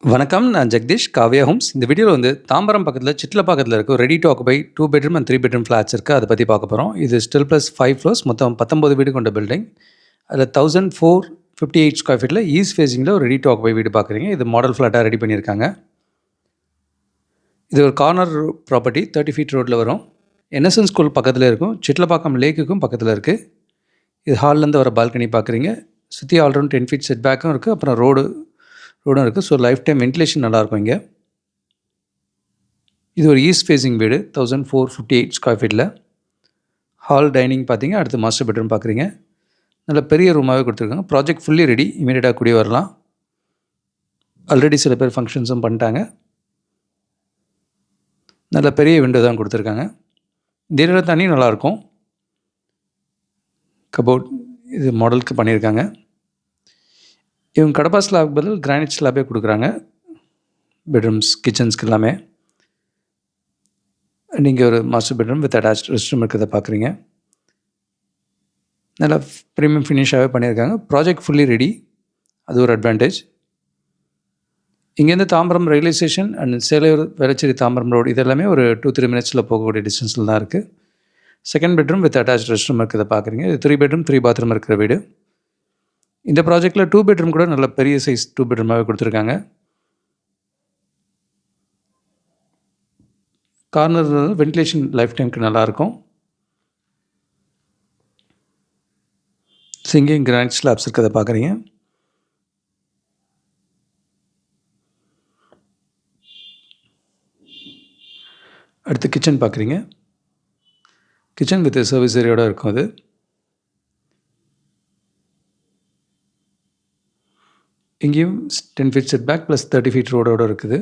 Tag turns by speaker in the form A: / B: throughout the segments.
A: வணக்கம். நான் ஜெகதீஷ், காவ்யா ஹோம்ஸ். இந்த வீடியோல வந்து தாம்பரம் பக்கத்தில, சிட்லப்பாக்கத்தில இருக்க ஒரு ready to occupy 2 bedroom and 3 bedroom flats இருக்கு. அத பத்தி பார்க்க போறோம். இது ஸ்டில் பிளஸ் 5 ஃப்ளோர்ஸ், மொத்தம் 19 வீடு கொண்ட பில்டிங். அதில 1458 ஸ்கொயர் ஃபீட்ல ஈஸ்ட் ஃபேசிங்கில ஒரு ரெடி டூ ஆக்குபை வீடு பார்க்குறீங்க. இது மாடல் ஃபிளாட்டா ரெடி பண்ணியிருக்காங்க. இது ஒரு கார்னர் ப்ராப்பர்ட்டி 30 ஃபீட் ரோட்ல வரும். என்எஸ்என் ஸ்கூல் பக்கத்தில இருக்கும். சிட்லப்பாக்கம் லேக்குக்கும் பக்கத்தில இருக்கு. இது ஹால்லேருந்து வர பால்கனி பார்க்குறீங்க. சுத்தி ஆல் அரவுண்ட் 10 ஃபீட் செட் பேக்கும் இருக்கு. அப்புறம் ரோடும் இருக்குது. ஸோ லைஃப் டைம் வென்டிலேஷன் நல்லாயிருக்கும் இங்கே. இது ஒரு ஈஸ்ட் ஃபேசிங் வீடு 1458 ஸ்கொயர் ஃபீட்டில். ஹால் டைனிங் பார்த்தீங்க. அடுத்து மாஸ்டர் பெட்ரூம் பார்க்குறீங்க. நல்ல பெரிய ரூமாகவே கொடுத்துருக்காங்க. ப்ராஜெக்ட் ஃபுல்லி ரெடி, இமீடியட்டாக கூடி வரலாம். ஆல்ரெடி சில பேர் ஃபங்க்ஷன்ஸும் பண்ணிட்டாங்க. நல்ல பெரிய விண்டோ தான் கொடுத்துருக்காங்க. இந்த ஏரியாவில் தண்ணி நல்லாயிருக்கும். கபோர்ட் இது மாடலுக்கு பண்ணியிருக்காங்க. இவங்க கடப்பா ஸ்லாப் பதில் கிரானைட் ஸ்லாபே கொடுக்குறாங்க. பெட்ரூம்ஸ், கிச்சன்ஸ்க்கு எல்லாமே. நீங்கள் ஒரு master bedroom with attach rest room இருக்கிறத பார்க்குறீங்க. நல்லா ப்ரீமியம் ஃபினிஷாகவே பண்ணியிருக்காங்க. ப்ராஜெக்ட் ஃபுல்லி ரெடி, அது ஒரு அட்வான்டேஜ். இங்கேருந்து Tambaram railway station and Selaiyur Velachery Tambaram road இதெல்லாமே ஒரு 2-3 மினிட்ஸில் போகக்கூடிய டிஸ்டன்ஸில் தான் இருக்குது. Second bedroom with attach rest room இருக்கிறத பார்க்குறீங்க. இது 3 பெட்ரூம் 3 பாத்ரூம் இருக்கிற வீடு. இந்த ப்ராஜெக்டில் 2 பெட்ரூம் கூட நல்ல பெரிய சைஸ் 2 பெட்ரூமாகவே கொடுத்துருக்காங்க. கார்னர் வென்டிலேஷன் லைஃப் டைமுக்கு நல்லாயிருக்கும். சிங்கிங் கிரானைட் ஸ்லாப்ஸ் இருக்கிறத பார்க்குறீங்க. அடுத்து கிச்சன் பார்க்குறீங்க. கிச்சன் வித் சர்வீஸ் ஏரியாவோட இருக்கும். அது இங்கேயும் 10 feet set back plus 30 feet ரோடோடு இருக்குது.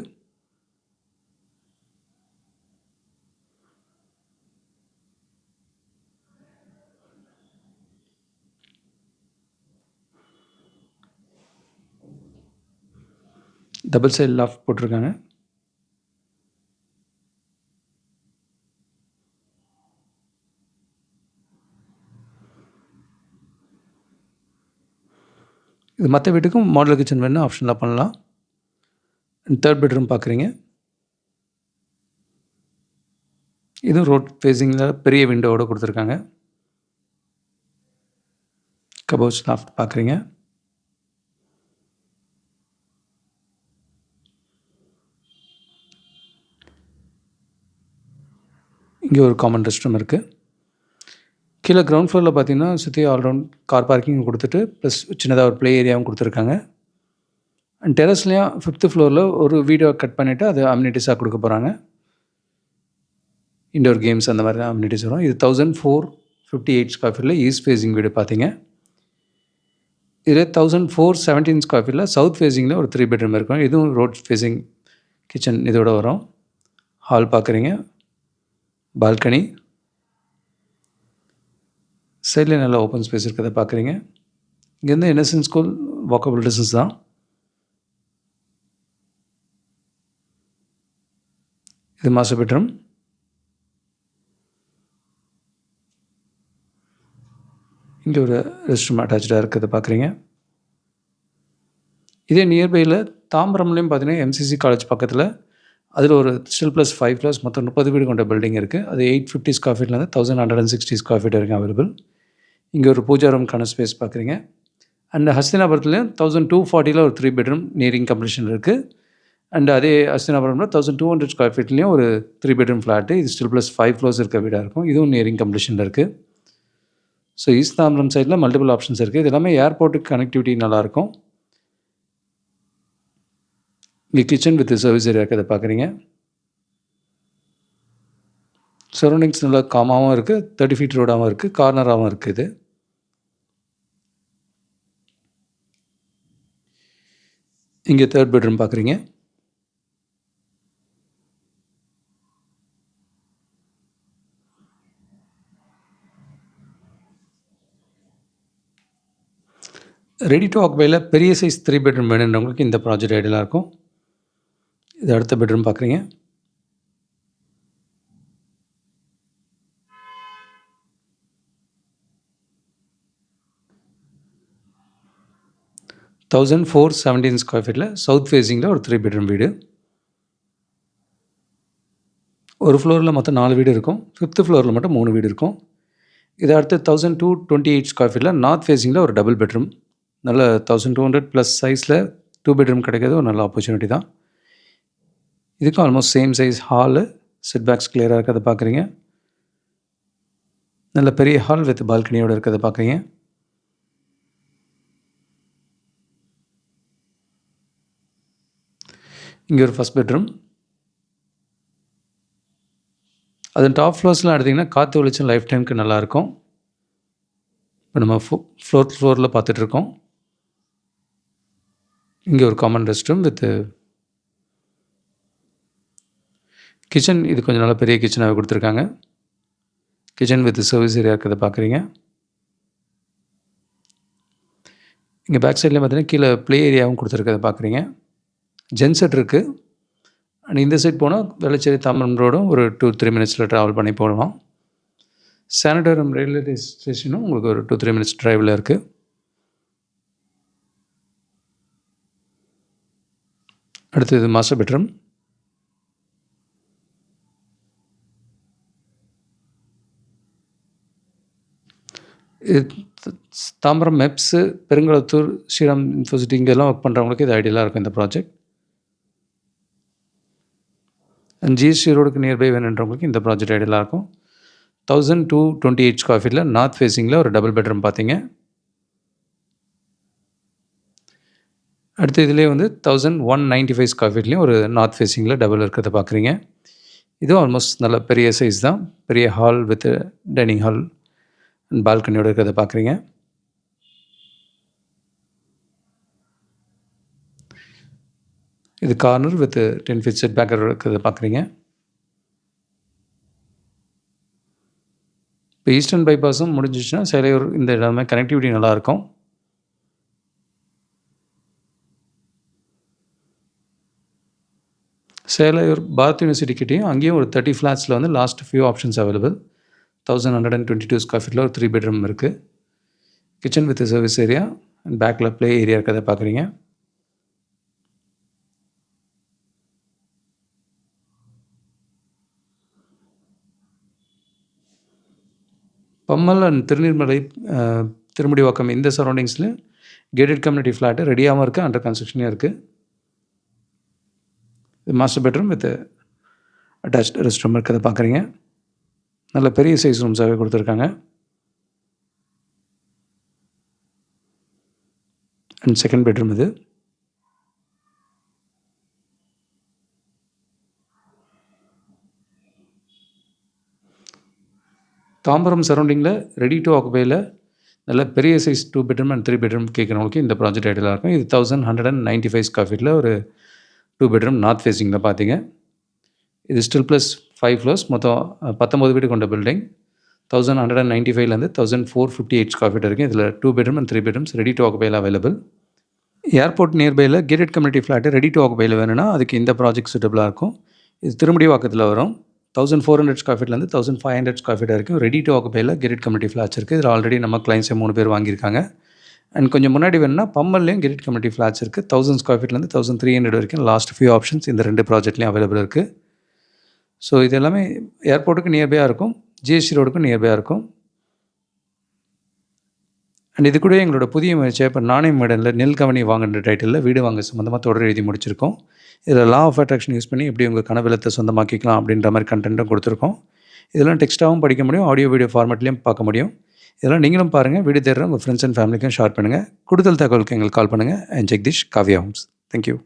A: டபுள் சைடு லாஃப்ட் போட்டிருக்காங்க. இது மற்ற வீட்டுக்கும் மாடல் கிச்சன் வேணும் ஆப்ஷனில் பண்ணலாம். தேர்ட் பெட்ரூம் பார்க்குறீங்க. இதுவும் ரோட் ஃபேஸிங்கில் பெரிய விண்டோவோடு கொடுத்துருக்காங்க. கபோர்ட்ஸ் லாஃப்ட் பார்க்குறீங்க. இங்கே ஒரு காமன் ரெஸ்ட் ரூம் இருக்குது. கீழே கிரவுண்ட் ஃப்ளோரில் பார்த்தீங்கன்னா சுற்றி ஆல்ரவுண்ட் கார் பார்க்கிங் கொடுத்துட்டு ப்ளஸ் சின்னதாக ஒரு ப்ளே ஏரியாவும் கொடுத்துருக்காங்க. அண்ட் டெரஸ்லேயும் 5th ஃப்ளோரில் ஒரு வீடியோ கட் பண்ணிவிட்டு அது அம்யூனிட்டிஸாக கொடுக்க போகிறாங்க. இண்டோர் கேம்ஸ் அந்த மாதிரி தான் அம்யூனிட்டிஸ் வரும். இது 1458 ஸ்கொயர் ஃபீட்டில் ஈஸ்ட் ஃபேஸிங் வீடு பார்த்தீங்க. இதில் 1417 ஸ்கொயர் ஃபீட்டில் சவுத் ஃபேஸிங்கில் ஒரு 3 பெட்ரூம் இருக்கும். இதுவும் ரோட் ஃபேஸிங் கிச்சன் இதோட வரும். ஹால் பார்க்குறீங்க. பால்கனி சைடில் நல்லா ஓப்பன் ஸ்பேஸ் இருக்கிறத பார்க்குறீங்க. இங்கேருந்து என்எஸ்என் ஸ்கூல் வாக்கபிள் டிஸ்டன்ஸ் தான். இது மாஸ்டர் பெட்ரூம். இங்கே ஒரு ரெஸ்ட் ரூம் அட்டாச்சாக இருக்கிறத பார்க்குறீங்க. இதே நியர்பையில் தாம்பரம்லேயும் பார்த்தீங்கன்னா எம்சிசி காலேஜ் பக்கத்தில் அதில் ஒரு ஸ்டில் ப்ளஸ் 5 ஃப்ளோர்ஸ் மொத்தம் 30 வீடு கொண்ட பில்டிங் இருக்குது. அது 850 ஸ்கொயர் ஃபீட்லேருந்து 1160 ஸ்கொயர் ஃபீட் வரைக்கும் அவைலபிள். இங்கே ஒரு பூஜா ரூம்க்கான ஸ்பேஸ் பார்க்குறீங்க. அண்ட் ஹஸ்தினாபுரத்துலேயும் 1240 ஒரு 3 பெட்ரூம் நியரிங் கம்ப்ளீஷன் இருக்குது. அண்ட் அதே ஹஸ்தினாபுரமில் 1200 ஸ்கொயர் ஃபீட்லேயும் ஒரு 3 பெட்ரூம் ஃப்ளாட்டு. இது ஸ்டில் ப்ளஸ் 5 ஃப்ளோர்ஸ் இருக்க வீடாக இருக்கும். இதுவும் நியரிங் கம்ப்ளீஷனில் இருக்குது. ஸோ ஈஸ்ட் தாம்பரம் சைடில் மல்டிபிள் ஆப்ஷன்ஸ் இருக்குது. இது எல்லாமே ஏர்போர்ட்டுக்கு கனெக்டிவிட்டி நல்லாயிருக்கும். இங்கே கிச்சன் வித் சர்வீஸ் ஏரியா இருக்கிறத பார்க்குறீங்க. சரௌண்டிங்ஸ் நல்லா காமாகவும் இருக்குது, 30 ஃபீட் ரோடாகவும் இருக்குது, கார்னராகவும் இருக்குது. இங்கே தேர்ட் பெட்ரூம் பார்க்குறீங்க. ரெடி டு ஆக்குபையில் பெரிய சைஸ் 3 பெட்ரூம் வேணுன்றவங்களுக்கு இந்த ப்ராஜெக்ட் ஐடியலாக இருக்கும். இது அடுத்த பெட்ரூம் பார்க்குறீங்க. 1417 ஸ்கொயர் ஃபீட்டில் சவுத் ஃபேஸிங்கில் ஒரு 3 பெட்ரூம் வீடு. ஒரு ஃப்ளோரில் மொத்தம் 4 வீடு இருக்கும். 5th ஃப்ளோரில் மட்டும் 3 வீடு இருக்கும். இது அடுத்து 1228 ஸ்கொயர் ஃபீட்டில் நார்த் ஃபேஸிங்கில் ஒரு டபுள் பெட்ரூம். நல்ல 1200 ப்ளஸ் சைஸில் 2 பெட்ரூம் கிடைக்கிறது ஒரு நல்ல ஆப்பர்ச்சுனிட்டி தான். இதுக்கும் almost same size hall, setbacks கிளியராக இருக்கிறத பார்க்குறீங்க. நல்ல பெரிய ஹால் வித் பால்கனியோடு இருக்கிறத பார்க்குறீங்க. இங்கே ஒரு ஃபஸ்ட் பெட்ரூம். அது டாப் ஃப்ளோர்ஸ்லாம் எடுத்திங்கன்னா காற்று வெளிச்சம் லைஃப் டைமுக்கு நல்லாயிருக்கும். இப்போ நம்ம ஃப்ளோரில் பார்த்துட்ருக்கோம். இங்கே ஒரு common rest room with kitchen. இது கொஞ்சம் நல்ல பெரிய கிச்சனாகவே கொடுத்துருக்காங்க. கிச்சன் வித் சர்வீஸ் ஏரியா இருக்கிறத பார்க்குறீங்க. இங்கே பேக் சைட்லேயும் பார்த்தீங்கன்னா கீழே ப்ளே ஏரியாவும் கொடுத்துருக்கிறத பார்க்குறீங்க. ஜென்செட் இருக்குது. அண்ட் இந்த சைட் போனால் வெள்ளச்சேரி தாம்பரம் ரோடும் ஒரு 2-3 மினிட்ஸில் ட்ராவல் பண்ணி போகலாம். சானிடோரியம் ரயில்வே ஸ்டேஷனும் உங்களுக்கு ஒரு 2-3 மினிட்ஸ் ட்ரைவில் இருக்குது. அடுத்தது மாஸ்டர் பெட்ரூம். இது தாம்பரம் மெப்ஸு, பெருங்குளத்தூர், ஸ்ரீராம் யூனிவர்சிட்டி இங்கெல்லாம் ஒர்க் பண்ணுறவங்களுக்கு இது ஐடியலாக இருக்கும் இந்த ப்ராஜெக்ட். அண்ட் ஜிஎஸ்டி ரோடுக்கு நியர்பை வேணுன்றவங்களுக்கு இந்த ப்ராஜெக்ட் ஐடியலாக இருக்கும். 1228 ஸ்கொயர் ஃபீட்டில் நார்த் ஃபேஸிங்கில் ஒரு டபுள் பெட்ரூம் பார்த்தீங்க. அடுத்து இதிலே வந்து 1195 ஸ்கொயர் ஃபீட்லேயும் ஒரு நார்த் ஃபேஸிங்கில் டபுள் இருக்கிறத பார்க்குறீங்க. இதுவும் ஆல்மோஸ்ட் நல்ல பெரிய சைஸ் தான். பெரிய hall with dining hall and பால்கனியோடு இருக்கிறத பார்க்குறீங்க. இது corner with 10 feet set back இருக்கிறத பார்க்குறீங்க. இப்போ ஈஸ்டர்ன் பைபாஸும் முடிஞ்சிச்சுன்னா சேலையூர் இந்த இடமே கனெக்டிவிட்டி நல்லாயிருக்கும். சேலையூர் பாரத் யூனிவர்சிட்டி கிட்டேயும் அங்கேயும் ஒரு 30 ஃப்ளாட்ஸில் வந்து last few options available. 1122 square ஃபீட்டில் ஒரு 3 பெட்ரூம் இருக்குது. Kitchen with service area and பேக்கில் ப்ளே ஏரியா இருக்கிறத பார்க்குறீங்க. பம்மல் அண்ட் திருநீர்மலை, திருமுடிவாக்கம் இந்த சரௌண்டிங்ஸில் கேட்டட் கம்யூனிட்டி ஃப்ளாட்டு ரெடியாகவும் இருக்குது, அண்டர் கன்ஸ்ட்ரக்ஷனே இருக்குது. இது master bedroom with attached rest room இருக்கிறத பார்க்குறீங்க. நல்ல பெரிய சைஸ் ரூம்ஸாகவே கொடுத்துருக்காங்க. அண்ட் செகண்ட் பெட்ரூம் இது. தாம்பரம் சரௌண்டிங்கில் ரெடி டு ஆக்குபையில் நல்ல பெரிய சைஸ் 2 பெட்ரூம் அண்ட் 3 பெட்ரூம் கேட்குறவங்களுக்கு இந்த ப்ராஜெக்ட் ஐடியலாக இருக்கும். இது 1195 ஸ்கொயர் ஃபீட்டில் ஒரு 2 பெட்ரூம் நார்த் ஃபேஸிங்கில் பார்த்தீங்க. இது ஸ்டில் ப்ளஸ் 5 ஃப்ளோர்ஸ், மொத்தம் 19 வீடு கொண்ட பில்டிங். 1195லேருந்து 1458 ஸ்கொயர் ஃபீட் இருக்குது. இதில் 2 bedroom and 3 bedrooms ready to ஆக்குபையில் அவைலபிள். ஏர்போர்ட் நியர்பையில் gated community flat ready to ஆக்குபையில் வேணும்னா அதுக்கு இந்த ப்ராஜெக்ட் சூட்டபுளாக இருக்கும். இது திருமுடிவாக்கத்தில் வரும். 1400 ஸ்கொயர் ஃபீட்லேருந்து 1500 ஸ்கொயர் ஃபீட் வரைக்கும் ரெடி டு ஆக்குபையில் கேட்டட் கம்யூனிட்டி ஃப்ளாட்ஸ் இருக்குது. இதில் ஆல்ரெடி நம்ம கிளைண்ட்ஸே 3 பேர் வாங்கியிருக்காங்க. அண்ட் கொஞ்சம் முன்னாடி வேணும்னா பம்மல்லையும் கேட்டட் கம்யூனிட்டி ஃப்ளாட்ஸ் இருக்குது. 1000 ஸ்கொயர் ஃபீட்லேருந்து 1300 வரைக்கும் லாஸ்ட் ஃபியூ ஆப்ஷன்ஸ் இந்த 2 ப்ராஜெக்ட்லேயும் அவைலபிள் இருக்குது. ஸோ இது எல்லாமே ஏர்போர்ட்டுக்கு நியர்பையாக இருக்கும், ஜிஎஸ்டி ரோடுக்கும் நியர்பையாக இருக்கும். அண்ட் இது கூட எங்களோட புதிய முயற்சியாக இப்போ நானே மேடனில் நெல் கவனி வாங்குன்ற டைட்டிலில் வீடு வாங்க சம்மந்தமாக தொடர் எழுதி முடிச்சிருக்கோம். இதில் லா ஆஃப் அட்ராக்ஷன் யூஸ் பண்ணி எப்படி உங்கள் கனவிலத்தை சொந்தமாக்கிக்கலாம் அப்படின்ற மாதிரி கண்டென்ட்டும் கொடுத்துருக்கோம். இதெல்லாம் டெக்ஸ்ட்டாகவும் படிக்க முடியும், ஆடியோ வீடியோ ஃபார்மேட்லேயும் பார்க்க முடியும். இதெல்லாம் நீங்களும் பாருங்கள். வீடு தேடுற உங்கள் ஃப்ரெண்ட்ஸ் அண்ட் ஃபேமிலிக்கும் ஷேர் பண்ணுங்கள். கூடுதல் தகவலுக்கு எங்களுக்கு கால் பண்ணுங்கள். And Jagadish, Kavya Homes. Thank you.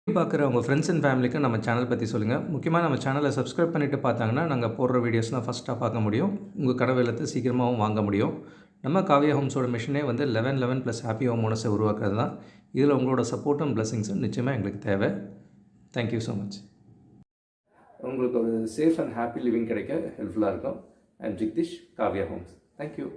A: பார்க்குற உங்கள் ஃப்ரெண்ட்ஸ் அண்ட் ஃபேமிலிக்கு நம்ம சேனல் பற்றி சொல்லுங்கள். முக்கியமாக நம்ம சேனலை சப்ஸ்கிரைப் பண்ணிவிட்டு பார்த்தாங்கன்னா நாங்கள் போடுற வீடியோஸ்லாம் ஃபஸ்ட்டாக பார்க்க முடியும். உங்கள் கனவு இல்லத்தை சீக்கிரமாகவும் வாங்க முடியும். நம்ம காவ்யா ஹோம்ஸோட மிஷனே வந்து 1111 + ஹாப்பி ஹோம் ஓனர்ஸை உருவாக்குறது தான். இதில் உங்களோட சப்போர்ட்டும் பிளெஸிங்ஸும் நிச்சயமாக எங்களுக்கு தேவை. Thank you so much. உங்களுக்கு ஒரு சேஃப் அண்ட் ஹாப்பி லிவிங் கிடைக்க ஹெல்ப்ஃபுல்லாக இருக்கும். I am Jagadish, Kavya Homes. Thank you.